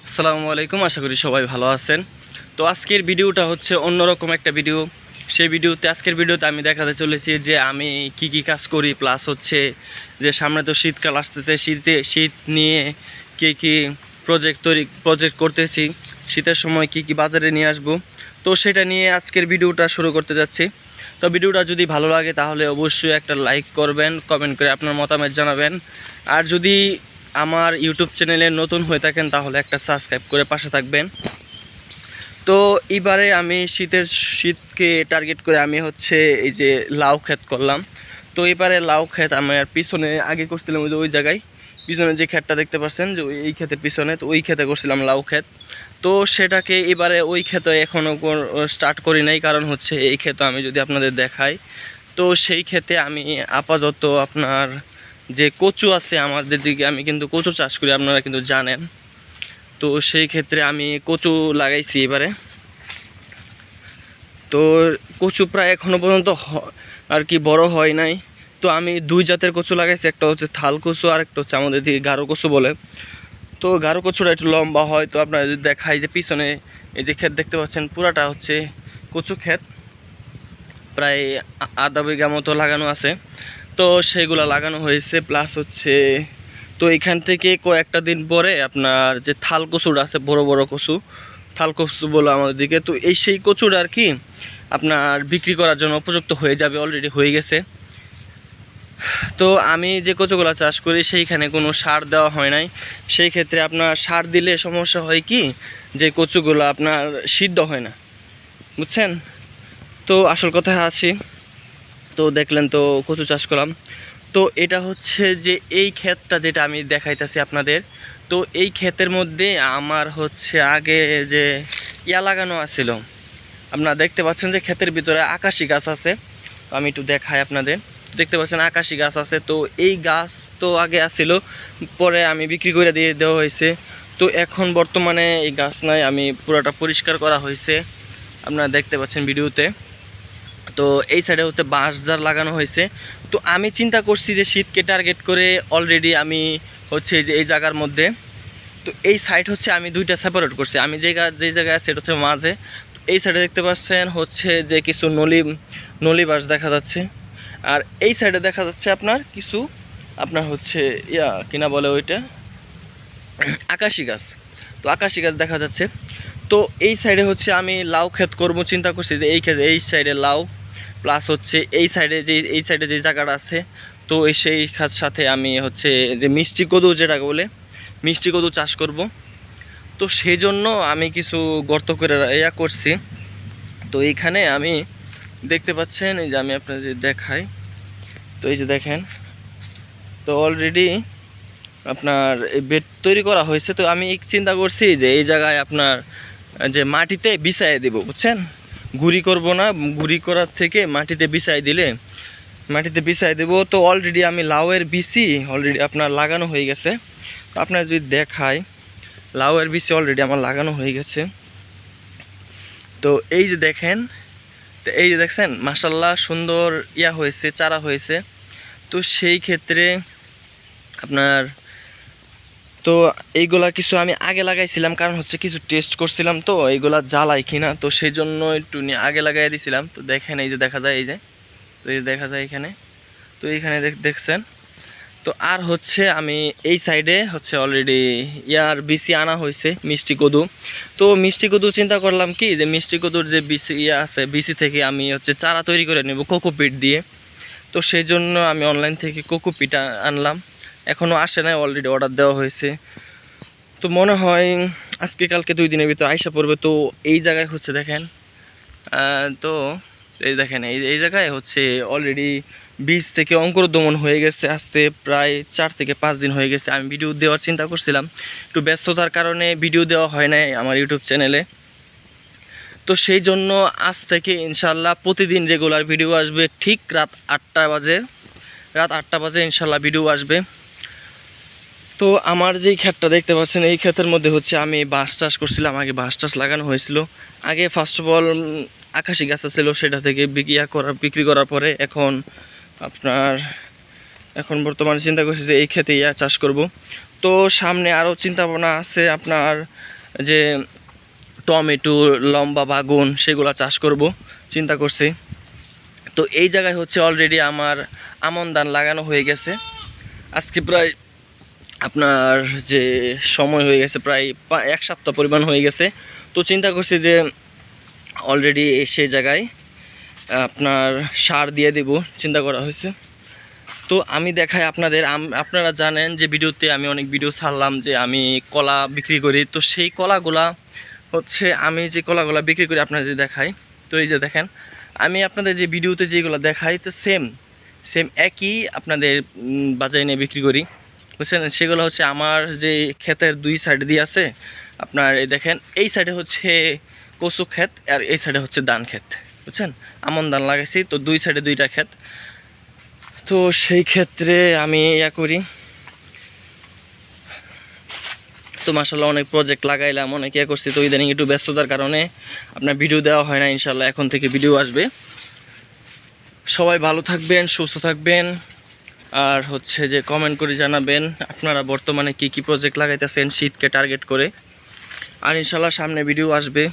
আসসালামু আলাইকুম, আশা করি সবাই ভালো আছেন। তো আজকের ভিডিওটা হচ্ছে অন্যরকম একটা ভিডিও। আজকের ভিডিওতে আমি দেখাতে চলেছি যে আমি কি কাজ করি, প্লাস হচ্ছে যে সামনে তো শীতকাল আসতেছে, শীত নিয়ে কি প্রজেক্ট করতেছি, শীতের সময় কি বাজারে নিয়ে আসব, তো সেটা নিয়ে আজকের ভিডিওটা শুরু করতে যাচ্ছি। তো ভিডিওটা যদি ভালো লাগে তাহলে অবশ্যই একটা লাইক করবেন, কমেন্ট করে আপনার মতামত জানাবেন। আর যদি আমার ইউটিউব চ্যানেলে নতুন হয়ে থাকেন তাহলে একটা সাবস্ক্রাইব করে পাশে থাকবেন। তো এবারে আমি শীতকে টার্গেট করে আমি হচ্ছে এই যে লাউ ক্ষেত করলাম। তো এবারে লাউ ক্ষেত আমার পিছনে আগে করছিলাম ওই যে ওই জায়গায় পিছনে যে ক্ষেতটা দেখতে পাচ্ছেন যে এই ক্ষেতের পিছনে, তো ওই ক্ষেতে করছিলাম লাউ ক্ষেত। তো সেটাকে এবারে ওই ক্ষেতে এখনও স্টার্ট করি নাই, কারণ হচ্ছে এই ক্ষেত আমি যদি আপনাদের দেখাই, তো সেই ক্ষেতে আমি আপাতত আপনার যে কচু আছে আমাদের দিকে, আমি কিন্তু কচু চাষ করি, আপনারা কিন্তু জানেন। তো সেই ক্ষেত্রে আমি কচু লাগাইছি এবারে। তো কচু প্রায় এখনও পর্যন্ত আর কি বড় হয় নাই। তো আমি দুই জাতের কচু লাগাইছি, একটা হচ্ছে থাল কচু আর একটা হচ্ছে আমাদের দিকে গারো কচু বলে। তো গারো কচুটা একটু লম্বা হয়। তো আপনারা যদি দেখাই যে পিছনে এই যে ক্ষেত দেখতে পাচ্ছেন, পুরাটা হচ্ছে কচু ক্ষেত, প্রায় আধা বিঘা মতো লাগানো আছে। তো সেইগুলো লাগানো হয়েছে, প্লাস হচ্ছে তো এখান থেকে কয়েকটা দিন পরে আপনার যে থাল কচুটা আছে, বড় বড় কচু, থাল কচু বলে আমাদের দিকে, তো সেই কচুটা আর কি আপনার বিক্রি করার জন্য উপযুক্ত হয়ে যাবে, অলরেডি হয়ে গেছে। তো আমি যে কচুগুলো চাষ করি সেইখানে কোনো সার দেওয়া হয় নাই। সেই ক্ষেত্রে আপনার সার দিলে সমস্যা হয় কি, যে কচুগুলো আপনার সিদ্ধ হয় না, বুঝছেন। তো আসল কথায় আসি, তো দেখলেন তো কচু চাষ করলাম। তো এটা হচ্ছে যে এই ক্ষেতটা যেটা আমি দেখাইতেছি আপনাদের, তো এই ক্ষেতের মধ্যে আমার হচ্ছে আগে যে লাগানো আছিল, আপনারা দেখতে পাচ্ছেন যে ক্ষেতের ভিতরে আকাশি গাছ আছে। তো আমি একটু দেখাই আপনাদের, দেখতে পাচ্ছেন আকাশি গাছ আছে। তো এই গাছ তো আগে আসছিল, পরে আমি বিক্রি করে দিয়ে দেওয়া হয়েছে। তো এখন বর্তমানে এই গাছ নাই, আমি পুরোটা পরিষ্কার করা হয়েছে, আপনারা দেখতে পাচ্ছেন ভিডিওতে। তো এই সাইডে হচ্ছে বাঁশঝাড় লাগানো হয়েছে। তো আমি চিন্তা করছি যে শীতকে টার্গেট করে অলরেডি আমি হচ্ছে যে এই জায়গার মধ্যে, তো এই সাইড হচ্ছে আমি দুইটা সেপারেট করছি। আমি যে জায়গায় আছে এটা হচ্ছে মাঝে। এই সাইডে দেখতে পাচ্ছেন হচ্ছে যে কিছু নলি বাঁশ দেখা যাচ্ছে, আর এই সাইডে দেখা যাচ্ছে আপনার কিছু আপনার হচ্ছে কিনা বলে ওইটা আকাশি গাছ। তো আকাশি গাছ দেখা যাচ্ছে। তো এই সাইডে হচ্ছে আমি লাউ ক্ষেত করবো চিন্তা করছি, যে এই সাইডে লাউ, প্লাস হচ্ছে এই সাইডে যে জায়গাটা আছে, তো সেই সাথে আমি হচ্ছে যে মিষ্টি কদু যেটাকে বলে মিষ্টি কদু চাষ করব। তো সেই জন্য আমি কিছু গর্ত করে করছি। তো এইখানে আমি দেখতে পাচ্ছেন, এই যে আমি আপনাদের দেখাই, তো এই যে দেখেন, তো অলরেডি আপনার এই বেড তৈরি করা হয়েছে। তো আমি চিন্তা করছি যে এই জায়গায় আপনার যে মাটিতে বিছাইয়ে দেব, বুঝছেন, গুঁড়ি করব না, গুঁড়ি করার থেকে মাটিতে বিছাই দেব। তো অলরেডি আমি লাউয়ের বিচি অলরেডি আপনার লাগানো হয়ে গেছে। আপনার যদি দেখায়, লাউয়ের বিচি অলরেডি আমার লাগানো হয়ে গেছে। তো এই যে দেখেন, তো এই যে দেখছেন মাশাল্লাহ সুন্দর হয়েছে, চারা হয়েছে। তো সেই ক্ষেত্রে আপনার তো এইগুলা কিছু আমি আগে লাগাইছিলাম, কারণ হচ্ছে কিছু টেস্ট করছিলাম, তো এইগুলা জ্বালাই কিনা, তো সেই জন্য একটু নিয়ে আগে লাগাই দিয়েছিলাম। তো দেখেন এই যে দেখা যায়, এই যে তো এই দেখা যায় এখানে, তো এইখানে দেখছেন। তো আর হচ্ছে আমি এই সাইডে হচ্ছে অলরেডি বিচি আনা হয়েছে মিষ্টি কদু। তো মিষ্টি কদু চিন্তা করলাম কি, যে মিষ্টি কদুর যে বিচি আছে, বিচি থেকে আমি হচ্ছে চারা তৈরি করে নেব কোকোপিট দিয়ে। তো সেই জন্য আমি অনলাইন থেকে কোকোপিট আনলাম, এখনও আসে নাই, অলরেডি অর্ডার দেওয়া হয়েছে। তো মনে হয় আজকে কালকে 2 দিনের ভিতরে আইসা পড়বে। তো এই জায়গায় হচ্ছে দেখেন, তো এই দেখেন এই জায়গায় হচ্ছে অলরেডি বীজ থেকে অঙ্কুরোদ্গমন হয়ে গেছে, আসতে প্রায় 4 থেকে 5 দিন হয়ে গেছে। আমি ভিডিও দেওয়ার চিন্তা করছিলাম, একটু ব্যস্ততার কারণে ভিডিও দেওয়া হয় নাই আমার ইউটিউব চ্যানেলে। তো সেই জন্য আজ থেকে ইনশাল্লাহ প্রতিদিন রেগুলার ভিডিও আসবে, ঠিক রাত 8টা বাজে ইনশাল্লাহ ভিডিও আসবে। তো আমার যেই ক্ষেতটা দেখতে পাচ্ছেন, এই ক্ষেতের মধ্যে হচ্ছে আমি বাঁশ চাষ করছিলাম, আগে বাঁশ চাষ লাগানো হয়েছিল। আগে ফার্স্ট অফ অল আকাশি গাছ ছিল, সেটা থেকে বিক্রি করার পরে এখন বর্তমানে চিন্তা করছি যে এই ক্ষেতে চাষ করব। তো সামনে আরও চিন্তা ভাবনা আছে আপনার, যে টমেটো, লম্বা বাগুন সেগুলো চাষ করব চিন্তা করছি। তো এই জায়গায় হচ্ছে অলরেডি আমার আমন ধান লাগানো হয়ে গেছে। আজকে প্রায় আপনার যে সময় হয়ে গেছে প্রায় 1 সপ্তাহ পরিমাণ হয়ে গেছে। তো চিন্তা করছি যে অলরেডি সেই জায়গায় আপনার সার দিয়ে দেব চিন্তা করা হয়েছে। তো আমি দেখাই আপনাদের, আপনারা জানেন যে ভিডিওতে আমি অনেক ভিডিও ছাড়লাম যে আমি কলা বিক্রি করি। তো সেই কলাগুলা হচ্ছে আমি যে কলাগুলা বিক্রি করি আপনাদের দেখাই। তো এই যে দেখেন আমি আপনাদের যে ভিডিওতে যেগুলো দেখাই তো সেম একই আপনাদের বাজারে নিয়ে বিক্রি করি, বুঝছেন। সেগুলো হচ্ছে আমার যে ক্ষেতের 2 সাইড দিয়ে আছে আপনার, এই দেখেন এই সাইডে হচ্ছে কচু ক্ষেত আর এই সাইডে হচ্ছে ধান ক্ষেত, বুঝছেন। আমন ধান লাগাইছি তো 2 সাইডে 2টা ক্ষেত। তো সেই ক্ষেত্রে আমি করি। তো মাশাআল্লাহ অনেক প্রজেক্ট লাগাইলাম, অনেক করছি। তো ইদানিং একটু ব্যস্ততার কারণে আপনার ভিডিও দেওয়া হয় না। ইনশাআল্লাহ এখন থেকে ভিডিও আসবে। সবাই ভালো থাকবেন, সুস্থ থাকবেন, আর হচ্ছে যে কমেন্ট করে জানাবেন আপনারা বর্তমানে কি কি প্রজেক্ট লাগাইতেছেন শীতকে টার্গেট করে। আর ইনশাআল্লাহ সামনে ভিডিও আসবে।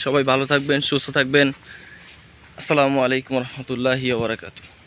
সবাই ভালো থাকবেন, সুস্থ থাকবেন। আসসালামু আলাইকুম রহমতুল্লাহি ওয়া বারাকাতুহু।